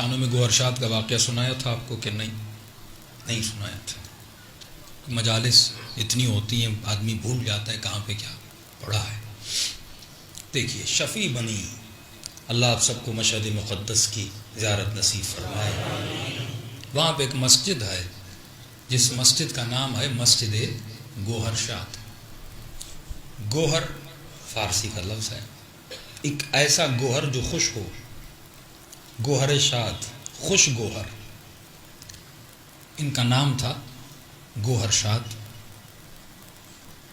خانوں میں گوہر شاد کا واقعہ سنایا تھا آپ کو کہ نہیں سنایا تھا؟ مجالس اتنی ہوتی ہیں آدمی بھول جاتا ہے کہاں پہ کیا پڑھا ہے۔ دیکھیے شفیع بنی، اللہ آپ سب کو مشہد مقدس کی زیارت نصیب فرمائے۔ وہاں پہ ایک مسجد ہے جس مسجد کا نام ہے مسجد گوہر شاد۔ گوہر فارسی کا لفظ ہے، ایک ایسا گوہر جو خوش ہو، گوہر شاد، خوش گوہر، ان کا نام تھا گوہر شاد۔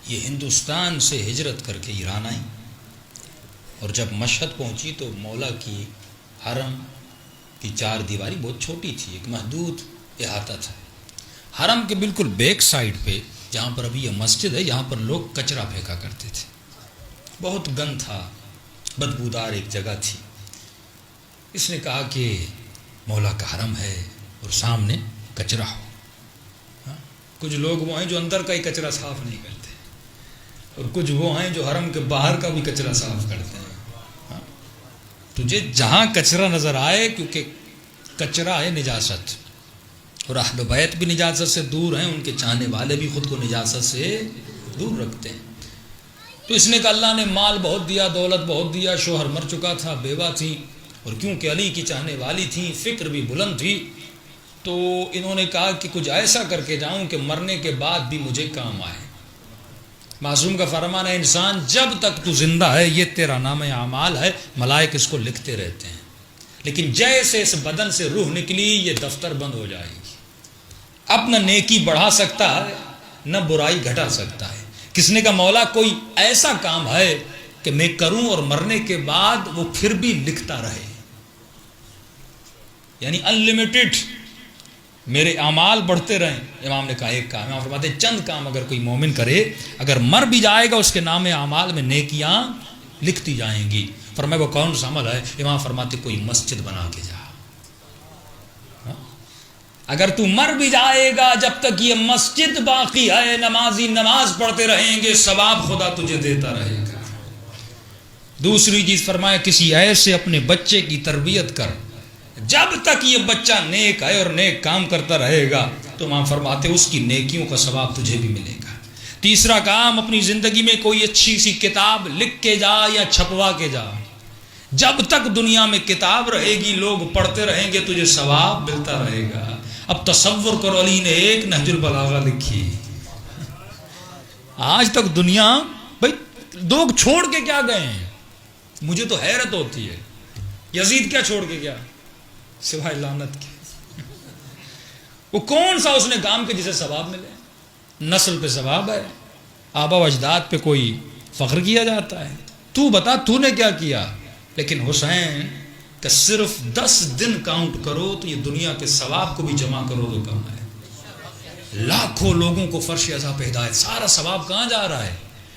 یہ ہندوستان سے ہجرت کر کے ایران آئی، اور جب مشہد پہنچی تو مولا کی حرم کی چار دیواری بہت چھوٹی تھی، ایک محدود احاطہ تھا۔ حرم کے بالکل بیک سائیڈ پہ جہاں پر ابھی یہ مسجد ہے، یہاں پر لوگ کچرا پھینکا کرتے تھے، بہت گند تھا، بدبودار ایک جگہ تھی۔ اس نے کہا کہ مولا کا حرم ہے اور سامنے کچرا ہو۔ کچھ لوگ وہ ہیں جو اندر کا ہی کچرا صاف نہیں کرتے، اور کچھ وہ ہیں جو حرم کے باہر کا بھی کچرا صاف کرتے ہیں۔ تجھے جہاں کچرا نظر آئے، کیونکہ کچرا ہے نجاست، اور اہل بیت بھی نجاست سے دور ہیں، ان کے چاہنے والے بھی خود کو نجاست سے دور رکھتے ہیں۔ تو اس نے کہا اللہ نے مال بہت دیا، دولت بہت دیا، شوہر مر چکا تھا، بیوہ تھی، اور کیونکہ علی کی چاہنے والی تھی، فکر بھی بلند تھی، تو انہوں نے کہا کہ کچھ ایسا کر کے جاؤں کہ مرنے کے بعد بھی مجھے کام آئے۔ معصوم کا فرمان ہے انسان جب تک تو زندہ ہے یہ تیرا نام اعمال ہے، ملائک اس کو لکھتے رہتے ہیں، لیکن جیسے اس بدن سے روح نکلی یہ دفتر بند ہو جائے گی۔ اب نہ نیکی بڑھا سکتا ہے نہ برائی گھٹا سکتا ہے۔ کس نے کہا مولا کوئی ایسا کام ہے کہ میں کروں اور مرنے کے بعد وہ پھر بھی لکھتا رہے، یعنی انلمیٹڈ میرے اعمال بڑھتے رہیں۔ امام نے کہا ایک کام، امام فرماتے ہیں چند کام اگر کوئی مومن کرے، اگر مر بھی جائے گا اس کے نام اعمال میں نیکیاں لکھتی جائیں گی۔ فرمایا وہ کون سا عمل ہے؟ امام فرماتے کوئی مسجد بنا کے جا۔ اگر تو مر بھی جائے گا جب تک یہ مسجد باقی ہے، نمازی نماز پڑھتے رہیں گے، ثواب خدا تجھے دیتا رہے گا۔ دوسری چیز فرمایا کسی ایسے اپنے بچے کی تربیت کر جب تک یہ بچہ نیک ہے اور نیک کام کرتا رہے گا تو امام فرماتے اس کی نیکیوں کا ثواب تجھے بھی ملے گا۔ تیسرا کام اپنی زندگی میں کوئی اچھی سی کتاب لکھ کے جا یا چھپوا کے جا، جب تک دنیا میں کتاب رہے گی لوگ پڑھتے رہیں گے تجھے ثواب ملتا رہے گا۔ اب تصور کرو علی نے ایک نہج البلاغہ لکھی، آج تک دنیا بھائی لوگ چھوڑ کے کیا گئے ہیں؟ مجھے تو حیرت ہوتی ہے، یزید کیا چھوڑ کے گیا سوائے لعنت کے؟ وہ کون سا اس نے کام کے جسے ثواب ملے؟ نسل پہ ثواب ہے، آبا و اجداد پہ کوئی فخر کیا جاتا ہے، تو بتا تو نے کیا کیا؟ لیکن حسین کہ صرف 10 دن کاؤنٹ کرو تو یہ دنیا کے ثواب کو بھی جمع کرو تو کم ہے۔ لاکھوں لوگوں کو فرش عذاب پہ ہدایت، سارا ثواب کہاں جا رہا ہے؟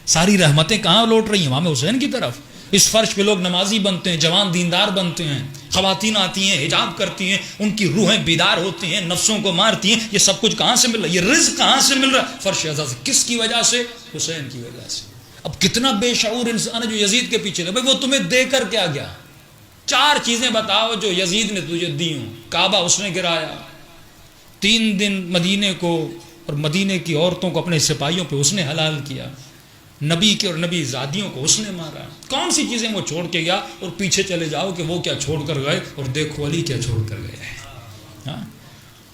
ساری رحمتیں کہاں لوٹ رہی ہیں؟ امام حسین کی طرف۔ اس فرش پہ لوگ نمازی بنتے ہیں، جوان دیندار بنتے ہیں، خواتین آتی ہیں حجاب کرتی ہیں، ان کی روحیں بیدار ہوتی ہیں، نفسوں کو مارتی ہیں۔ یہ سب کچھ کہاں سے مل رہا ہے؟ یہ رزق کہاں سے مل رہا ہے؟ فرش عذاب سے۔ کس کی وجہ سے؟ حسین کی وجہ سے۔ اب کتنا بے شعور انسان ہے جو یزید کے پیچھے لگا۔ بھائی وہ تمہیں دے کر کیا گیا؟ 4 چیزیں بتاؤ جو یزید نے تجھے دی ہوں۔ کعبہ اس نے گرایا، 3 دن مدینے کو اور مدینے کی عورتوں کو اپنے سپاہیوں پہ اس نے حلال کیا، نبی کے اور نبی زادیوں کو اس نے مارا۔ کون سی چیزیں وہ چھوڑ کے گیا؟ اور پیچھے چلے جاؤ کہ وہ کیا چھوڑ کر گئے، اور دیکھو علی کیا چھوڑ کر گئے۔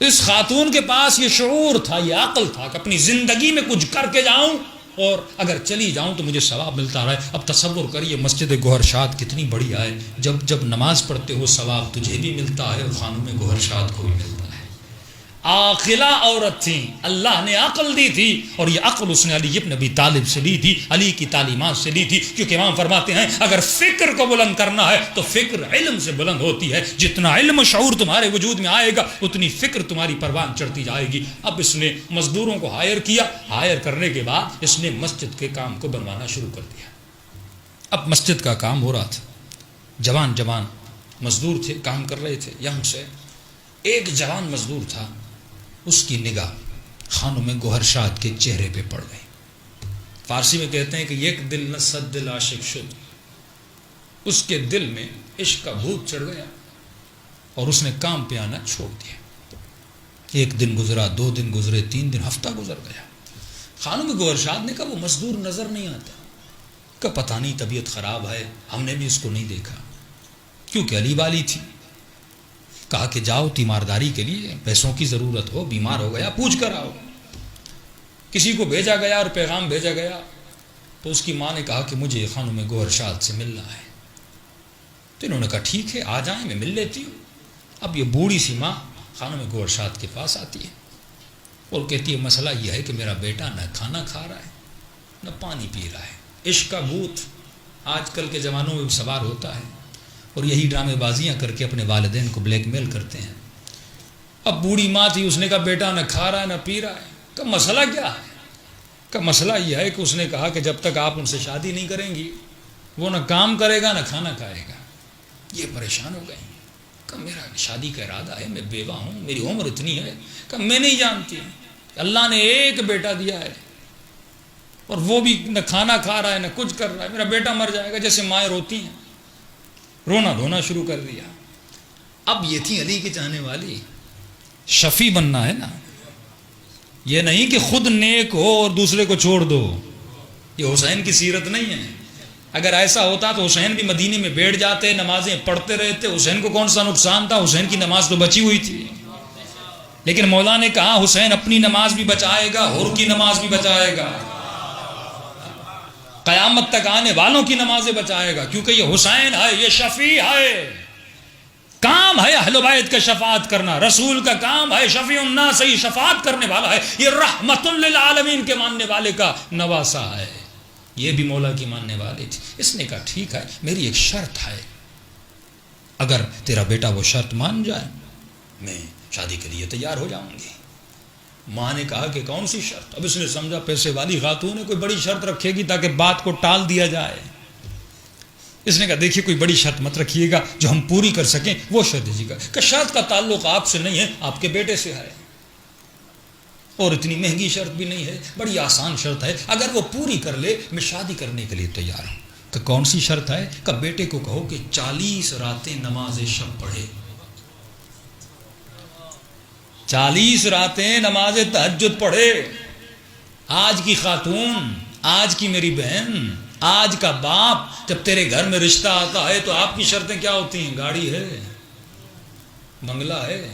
اس خاتون کے پاس یہ شعور تھا، یہ عقل تھا کہ اپنی زندگی میں کچھ کر کے جاؤں اور اگر چلی جاؤں تو مجھے ثواب ملتا رہے۔ اب تصور کریے مسجد گوہر شاد کتنی بڑی ہے، جب نماز پڑھتے ہو ثواب تجھے بھی ملتا ہے اور خانوں میں گوہر شاد کو بھی ملتا ہے۔ عاقلہ عورت تھی، اللہ نے عقل دی تھی، اور یہ عقل اس نے علی ابن ابی طالب سے لی تھی، علی کی تعلیمات سے لی تھی، کیونکہ امام فرماتے ہیں اگر فکر کو بلند کرنا ہے تو فکر علم سے بلند ہوتی ہے۔ جتنا علم و شعور تمہارے وجود میں آئے گا اتنی فکر تمہاری پروان چڑھتی جائے گی۔ اب اس نے مزدوروں کو ہائر کیا، ہائر کرنے کے بعد اس نے مسجد کے کام کو بنوانا شروع کر دیا۔ اب مسجد کا کام ہو رہا تھا، جوان مزدور تھے، کام کر رہے تھے۔ یہاں سے ایک جوان مزدور تھا، اس کی نگاہ خانوں میں گوہر شاد کے چہرے پہ پڑ گئی۔ فارسی میں کہتے ہیں کہ یک دل نہ صد دل عاشق شد، اس کے دل میں عشق کا بھوت چڑھ گیا۔ اور اس نے کام پہ آنا چھوڑ دیا۔ 1 دن گزرا، 2 دن گزرے، 3 دن، ہفتہ گزر گیا۔ خانم گوہر شاد نے کہا وہ مزدور نظر نہیں آتا، کہ پتہ نہیں طبیعت خراب ہے، ہم نے بھی اس کو نہیں دیکھا، کیونکہ علی والی تھی۔ کہا کہ جاؤ تیمارداری کے لیے، پیسوں کی ضرورت ہو، بیمار ہو گیا پوچھ کر آؤ۔ کسی کو بھیجا گیا اور پیغام بھیجا گیا، تو اس کی ماں نے کہا کہ مجھے خانم گوہر شاد سے ملنا ہے۔ تو انہوں نے کہا ٹھیک ہے آ جائیں، میں مل لیتی ہوں۔ اب یہ بوڑھی سی ماں خانم گوہر شاد کے پاس آتی ہے اور کہتی ہے مسئلہ یہ ہے کہ میرا بیٹا نہ کھانا کھا رہا ہے نہ پانی پی رہا ہے۔ عشق کا بھوت آج کل کے زمانوں میں سوار ہوتا ہے اور یہی ڈرامے بازیاں کر کے اپنے والدین کو بلیک میل کرتے ہیں۔ اب بوڑھی ماں تھی، اس نے کہا بیٹا نہ کھا رہا ہے نہ پی رہا ہے۔ کہ مسئلہ کیا ہے؟ کہ مسئلہ یہ ہے کہ اس نے کہا کہ جب تک آپ ان سے شادی نہیں کریں گی وہ نہ کام کرے گا نہ کھانا کھائے گا۔ یہ پریشان ہو گئی کہ میرا شادی کا ارادہ ہے، میں بیوہ ہوں، میری عمر اتنی ہے کہ میں نہیں جانتی اللہ نے ایک بیٹا دیا ہے اور وہ بھی نہ کھانا کھا رہا ہے نہ کچھ کر رہا ہے، میرا بیٹا مر جائے گا۔ جیسے مائیں روتی ہیں، رونا دھونا شروع کر دیا۔ اب یہ تھی علی کی چاہنے والی، شفیع بننا ہے نا، یہ نہیں کہ خود نیک ہو اور دوسرے کو چھوڑ دو، یہ حسین کی سیرت نہیں ہے۔ اگر ایسا ہوتا تو حسین بھی مدینے میں بیٹھ جاتے، نمازیں پڑھتے رہتے، حسین کو کون سا نقصان تھا، حسین کی نماز تو بچی ہوئی تھی۔ لیکن مولا نے کہا حسین اپنی نماز بھی بچائے گا، حر کی نماز بھی بچائے گا، قیامت تک آنے والوں کی نمازیں بچائے گا، کیونکہ یہ حسین ہے، یہ شفیع ہے۔ کام ہے اہل بیت کا شفاعت کرنا، رسول کا کام ہے شفیع الناس، ہی شفاعت کرنے والا ہے، یہ رحمت للعالمین کے ماننے والے کا نواسہ ہے۔ یہ بھی مولا کی ماننے والی تھی۔ اس نے کہا ٹھیک ہے، میری ایک شرط ہے، اگر تیرا بیٹا وہ شرط مان جائے میں شادی کے لیے تیار ہو جاؤں گی۔ ماں نے کہا کہ کون سی شرط؟ اب اس نے سمجھا پیسے والی خاتون ہے، کوئی بڑی شرط رکھے گی تاکہ بات کو ٹال دیا جائے۔ اس نے کہا دیکھیے کوئی بڑی شرط مت رکھیے گا، جو ہم پوری کر سکیں وہ شرط دیجیے گا۔ کہ شرط کا تعلق آپ سے نہیں ہے، آپ کے بیٹے سے ہے، اور اتنی مہنگی شرط بھی نہیں ہے، بڑی آسان شرط ہے، اگر وہ پوری کر لے میں شادی کرنے کے لیے تیار ہوں۔ کہ کون سی شرط ہے؟ کہ بیٹے کو کہو کہ 40 راتیں نماز شب پڑھے، 40 راتیں نماز تہجد پڑھے۔ آج کی خاتون، آج کی میری بہن، آج کا باپ جب تیرے گھر میں رشتہ آتا ہے تو آپ کی شرطیں کیا ہوتی ہیں؟ گاڑی ہے، بنگلہ ہے،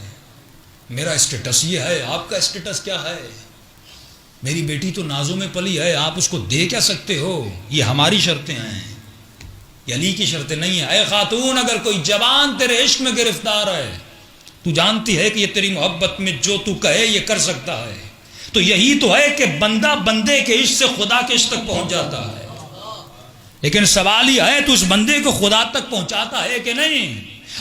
میرا اسٹیٹس یہ ہے، آپ کا اسٹیٹس کیا ہے؟ میری بیٹی تو نازوں میں پلی ہے، آپ اس کو دے کیا سکتے ہو؟ یہ ہماری شرطیں ہیں، یہ علی کی شرطیں نہیں ہیں۔ اے خاتون، اگر کوئی جوان تیرے عشق میں گرفتار ہے، تو جانتی ہے کہ یہ تیری محبت میں جو تو کہے یہ کر سکتا ہے، تو یہی تو ہے کہ بندہ بندے کے عشق سے خدا کے عشق تک پہنچ جاتا ہے۔ لیکن سوال یہ ہے تو اس بندے کو خدا تک پہنچاتا ہے کہ نہیں؟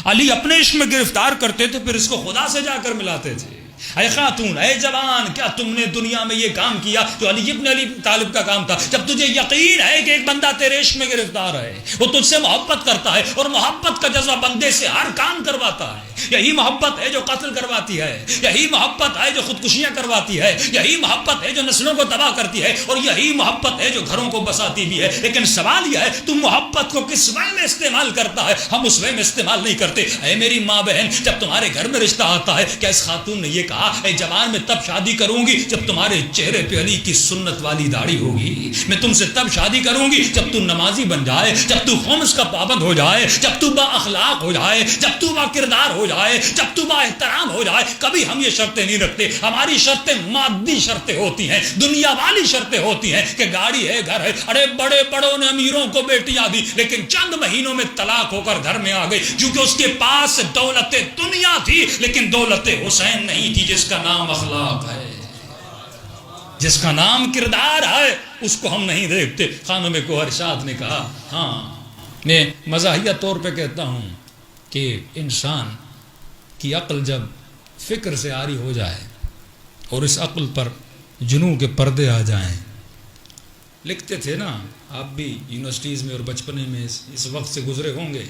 علی اپنے عشق میں گرفتار کرتے تھے، پھر اس کو خدا سے جا کر ملاتے تھے۔ اے خاتون، اے جوان، کیا تم نے دنیا میں یہ کام کیا جو علی ابن علی طالب کا کام تھا؟ جب تجھے یقین ہے کہ ایک بندہ تیرے عشق میں گرفتار ہے، وہ تجھ سے محبت کرتا ہے، اور محبت کا جذبہ بندے سے ہر کام کرواتا ہے، یہی محبت ہے جو قتل کرواتی ہے، یہی محبت ہے جو خودکشیاں کرواتی ہے، یہی محبت ہے جو نسلوں کو تباہ کرتی ہے، اور یہی محبت ہے جو گھروں کو بساتی بھی ہے۔ لیکن سوال یہ ہے تم محبت کو کس وے میں استعمال کرتا ہے؟ ہم اس وے میں استعمال نہیں کرتے۔ اے میری ماں بہن، جب تمہارے گھر میں رشتہ آتا ہے، کیا اس خاتون نے یہ کہا اے جوان میں تب شادی کروں گی جب تمہارے چہرے پہ علی کی سنت والی داڑھی ہوگی، میں تم سے تب شادی کروں گی جب تو نمازی بن جائے، جب تو خمس کا پابند ہو جائے، جب تو با اخلاق ہو جائے، جب تو با کردار ہو جائے، جب تو با احترام ہو جائے۔ کبھی ہم یہ شرطیں نہیں رکھتے، ہماری شرطیں مادی شرطیں ہوتی ہیں، دنیا والی شرطیں ہوتی ہیں کہ گاڑی ہے، گھر ہے۔ ارے بڑے بڑوں نے امیروں کو بیٹیاں دی، لیکن چند مہینوں میں طلاق ہو کر گھر میں آ گئی، کیونکہ اس کے پاس دولت دنیا تھی لیکن دولت حسین نہیں تھی، جس کا نام اخلاق ہے، جس کا نام کردار ہے، اس کو ہم نہیں دیکھتے۔ خانم گوہر شاد نے کہا ہاں، میں مزاحیہ طور پہ کہتا ہوں کہ انسان کی عقل جب فکر سے عاری ہو جائے اور اس عقل پر جنوں کے پردے آ جائیں، لکھتے تھے نا آپ بھی یونیورسٹیز میں اور بچپنے میں اس وقت سے گزرے ہوں گے،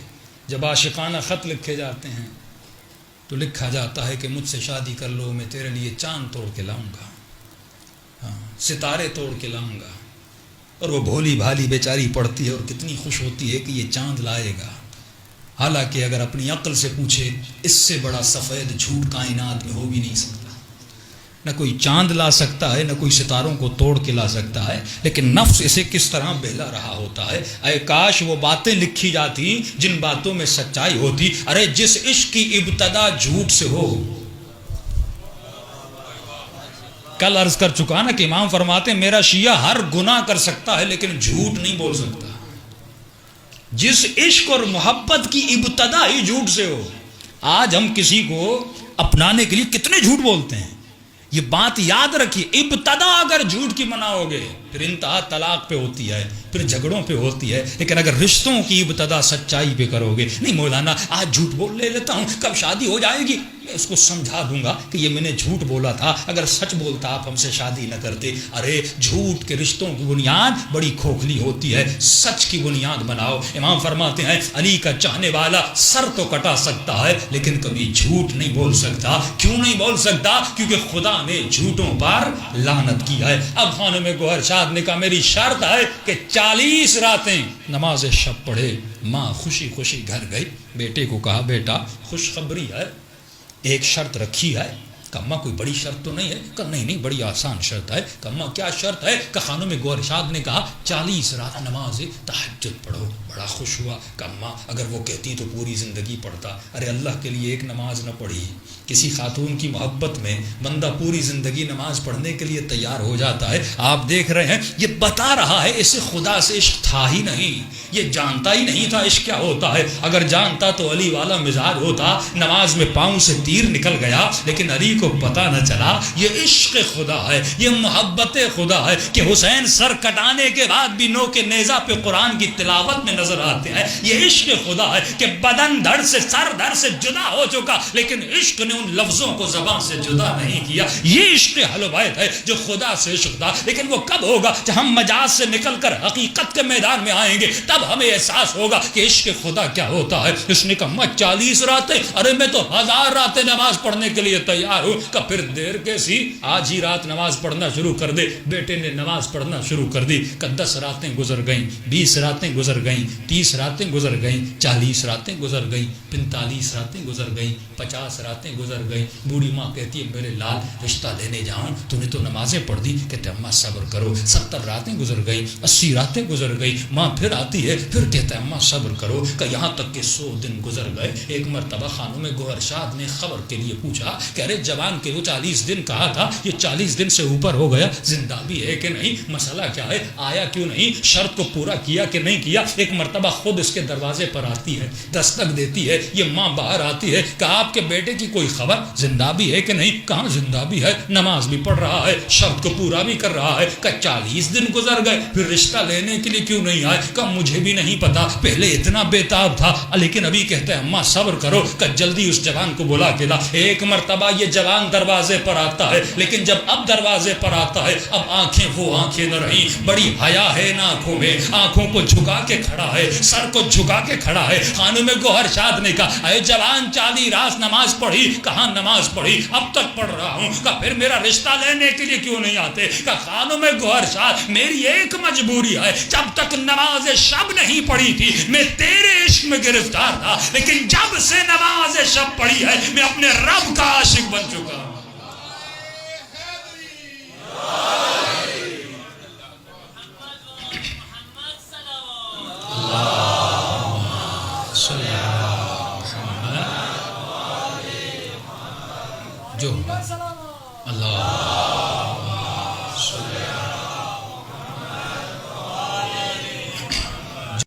جب عاشقانہ خط لکھے جاتے ہیں تو لکھا جاتا ہے کہ مجھ سے شادی کر لو، میں تیرے لیے چاند توڑ کے لاؤں گا، ہاں ستارے توڑ کے لاؤں گا، اور وہ بھولی بھالی بیچاری پڑھتی ہے اور کتنی خوش ہوتی ہے کہ یہ چاند لائے گا۔ حالانکہ اگر اپنی عقل سے پوچھے اس سے بڑا سفید جھوٹ کائنات میں ہو بھی نہیں سکتا. نہ کوئی چاند لا سکتا ہے، نہ کوئی ستاروں کو توڑ کے لا سکتا ہے، لیکن نفس اسے کس طرح بہلا رہا ہوتا ہے. اے کاش وہ باتیں لکھی جاتی جن باتوں میں سچائی ہوتی. ارے جس عشق کی ابتدا جھوٹ سے ہو. کل عرض کر چکا نا کہ امام فرماتے ہیں میرا شیعہ ہر گناہ کر سکتا ہے لیکن جھوٹ نہیں بول سکتا. جس عشق اور محبت کی ابتدا ہی جھوٹ سے ہو. آج ہم کسی کو اپنانے کے لیے کتنے جھوٹ بولتے ہیں. یہ بات یاد رکھیے، ابتدا اگر جھوٹ کی مناؤ گے پھر انتہا طلاق پہ ہوتی ہے، پھر جھگڑوں پہ ہوتی ہے. لیکن اگر رشتوں کی ابتدا سچائی پہ کرو گے، نہیں مولانا آج جھوٹ بول لے لیتا ہوں، کب شادی ہو جائے گی، میں اس کو سمجھا دوں گا کہ یہ میں نے جھوٹ بولا تھا، اگر سچ بولتا آپ ہم سے شادی نہ کرتے. ارے جھوٹ کے رشتوں کی بنیاد بڑی کھوکھلی ہوتی ہے، سچ کی بنیاد بناؤ. امام فرماتے ہیں علی کا چاہنے والا سر تو کٹا سکتا ہے لیکن کبھی جھوٹ نہیں بول سکتا. کیوں نہیں بول سکتا؟ کیونکہ خدا نے جھوٹوں پر لعنت کی ہے. اب خانم گوہر شاد نے کہا میری شرط ہے کہ 40 راتیں نماز شب پڑھے. ماں خوشی خوشی گھر گئی. بیٹے کو کہا بیٹا خوشخبری ہے، ایک شرط رکھی ہے. کہا کوئی بڑی شرط تو نہیں ہے؟ کہا نہیں بڑی آسان شرط ہے. کہا کیا شرط ہے؟ کہ خانم گوہر شاد نے کہا 40 رات نماز تہجد پڑھو. بڑا خوش ہوا. کہا اگر وہ کہتی تو پوری زندگی پڑھتا. ارے اللہ کے لیے ایک نماز نہ پڑھی. کسی خاتون کی محبت میں بندہ پوری زندگی نماز پڑھنے کے لیے تیار ہو جاتا ہے. آپ دیکھ رہے ہیں یہ بتا رہا ہے اسے خدا سے عشق تھا ہی نہیں، یہ جانتا ہی نہیں تھا عشق کیا ہوتا ہے. اگر جانتا تو علی والا مزاج ہوتا، نماز میں پاؤں سے تیر نکل گیا. لیکن علی کو پتا نہ چلا یہ عشق خدا ہے، یہ محبت خدا ہے کہ حسین سر کٹانے کے بعد بھی نو کے نیزہ پہ قرآن کی تلاوت میں نظر آتے ہیں. یہ عشق خدا ہے کہ بدن دھڑ سے سر دھڑ سے جدا ہو چکا لیکن عشق نے ان لفظوں کو زبان سے جدا نہیں کیا. یہ عشق حل و بیت ہے جو خدا سے عشق تھا. لیکن وہ کب ہوگا؟ جب ہم مجاز سے نکل کر حقیقت کے میدان میں آئیں گے تب ہمیں احساس ہوگا کہ عشق خدا کیا ہوتا ہے. اس نے کہا 40 راتیں، ارے میں تو 1000 راتیں نماز پڑھنے کے لیے تیار ہوں. کہ پھر دیر کیسی، آج ہی رات نماز پڑھنا شروع کر دے. بیٹے نے نماز پڑھنا شروع کر دی. کہ 10 راتیں گزر گئیں، 20 راتیں گزر گئیں، 30 راتیں گزر گئیں، 40 راتیں گزر گئیں، 45 راتیں گزر گئیں، 50 راتیں گزر گئیں. بوڑھی ماں کہتی ہے میرے لال رشتہ لینے جاؤں، تو نے تو نمازیں پڑھ دی. کہتے اماں صبر کرو. 70 راتیں گزر گئیں، 80 راتیں گزر گئیں. ماں پھر آتی ہے، پھر کہتا ہے اماں صبر کرو. کہ یہاں تک کہ 100 دن گزر گئے. ایک مرتبہ خانم گوہر شاد نے خبر کے لیے پوچھا کہ ارے جوان کے وہ 40 دن کہا تھا، یہ 40 دن سے اوپر ہو گیا، زندہ بھی ہے کہ نہیں؟ مسئلہ کیا ہے؟ آیا کیوں نہیں؟ شرط کو پورا کیا کہ نہیں کیا؟ ایک مرتبہ خود اس کے دروازے پر آتی ہے، دستک دیتی ہے. یہ ماں باہر آتی ہے. کہ آپ کے بیٹے کی کوئی خبر، زندہ بھی ہے کہ نہیں؟ کہاں زندہ بھی ہے، نماز بھی پڑھ رہا ہے، شرط کو پورا بھی کر رہا ہے. کہ 40 دن گزر گئے، پھر رشتہ لینے کے لیے کیوں نہیں آئے؟ کہ مجھے بھی نہیں پتا، پہلے اتنا بےتاب تھا لیکن ابھی کہتے ہیں اماں صبر کرو. کہ جلدی اس جوان کو بلا کے لا. ایک مرتبہ یہ جوان دروازے پر آتا ہے لیکن جب اب دروازے پر آتا ہے اب آنکھیں وہ آنکھیں نہ رہی. بڑی حیا ہے ان آنکھوں میں، آنکھوں کو جھکا کے کھڑا ہے، سر کو جھکا کے کھڑا ہے. خانم گوہر شاد نے کہا اے جوان 40 رات نماز پڑھی؟ کہاں نماز پڑھی، اب تک پڑھ رہا ہوں. کہ پھر میرا رشتہ لینے کے لیے کیوں نہیں آتے؟ کہ خانم گوہر شاد میری ایک مجبوری ہے، جب تک نماز شب نہیں پڑھی تھی میں تیرے عشق میں گرفتار تھا، لیکن جب سے نماز شب پڑھی ہے میں اپنے رب کا عاشق بن چکا ہوں. جو اللہ